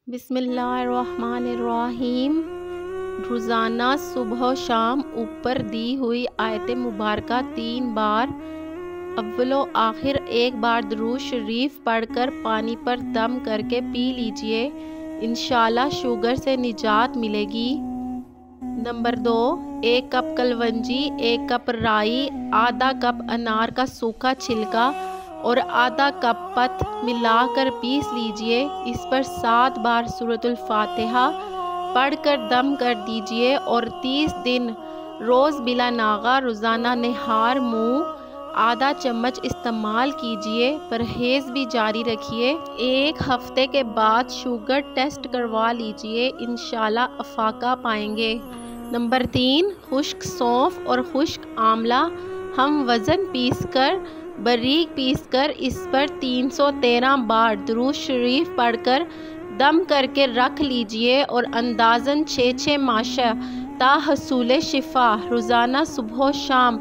बिस्मिल्लाहिर्रहमानिर्रहीम। रोज़ाना सुबह शाम ऊपर दी हुई आयत मुबारक 3 बार अव्वलो आखिर एक बार दुरूद शरीफ पढ़कर पानी पर दम करके पी लीजिए। इंशाल्लाह शुगर से निजात मिलेगी। नंबर 2, 1 कप कलवंजी, 1 कप राई, आधा कप अनार का सूखा छिलका और आधा कप पत्त मिलाकर पीस लीजिए। इस पर 7 बार सूरतुल फातिहा पढ़कर दम कर दीजिए और 30 दिन रोज़ बिला नागा रोज़ाना निहार मुँह आधा चम्मच इस्तेमाल कीजिए। परहेज़ भी जारी रखिए। 1 हफ्ते के बाद शुगर टेस्ट करवा लीजिए, इंशाल्लाह अफाका पाएंगे। नंबर 3, खुश्क सौंफ और खुश्क आंवला हम वज़न बारीक पीसकर इस पर 313 बार दुरूद शरीफ पढ़कर दम करके रख लीजिए और अंदाज़न 6 माशा ताहसूल शिफा रोज़ाना सुबह शाम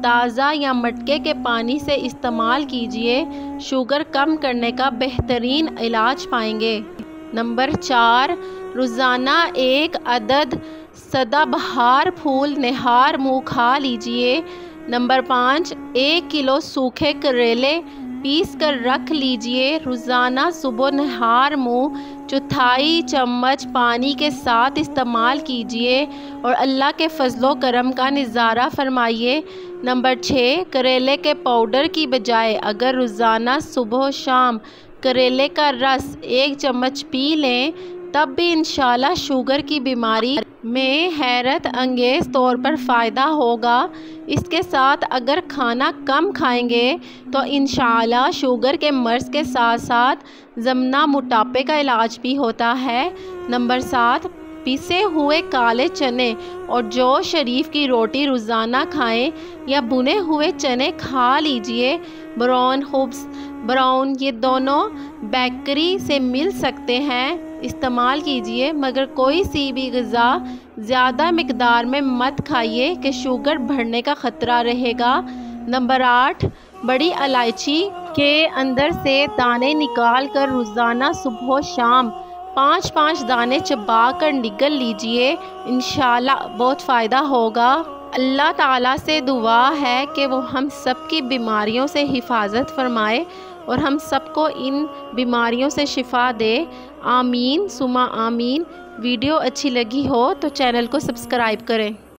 ताज़ा या मटके के पानी से इस्तेमाल कीजिए। शुगर कम करने का बेहतरीन इलाज पाएंगे। नंबर 4, रोज़ाना 1 अदद सदाबहार फूल निहार मुँह खा लीजिए। नंबर 5, 1 किलो सूखे करेले पीस कर रख लीजिए। रोज़ाना सुबह निहार मुँह 1/4 चम्मच पानी के साथ इस्तेमाल कीजिए और अल्लाह के फजलो करम का नज़ारा फरमाइए। नंबर 6, करेले के पाउडर की बजाय अगर रोज़ाना सुबह शाम करेले का रस 1 चम्मच पी लें तब भी इंशाल्लाह शुगर की बीमारी में हैरत अंगेज़ तौर पर फ़ायदा होगा। इसके साथ अगर खाना कम खाएंगे तो इंशाल्लाह शुगर के मर्ज़ के साथ साथ ज़मना मोटापे का इलाज भी होता है। नंबर 7, पिसे हुए काले चने और जौ शरीफ की रोटी रोज़ाना खाएं या भुने हुए चने खा लीजिए। ब्राउन ये दोनों बेकरी से मिल सकते हैं, इस्तेमाल कीजिए, मगर कोई सी भी ग़िज़ा ज़्यादा मिकदार में मत खाइए कि शुगर बढ़ने का ख़तरा रहेगा। नंबर 8, बड़ी इलायची के अंदर से दाने निकाल कर रोज़ाना सुबह शाम 5-5 दाने चबा कर निगल लीजिए, इंशाल्लाह बहुत फ़ायदा होगा। अल्लाह ताला से दुआ है कि वो हम सब की बीमारियों से हिफाजत फरमाए और हम सबको इन बीमारियों से शिफा दे। आमीन सुमा आमीन। वीडियो अच्छी लगी हो तो चैनल को सब्सक्राइब करें।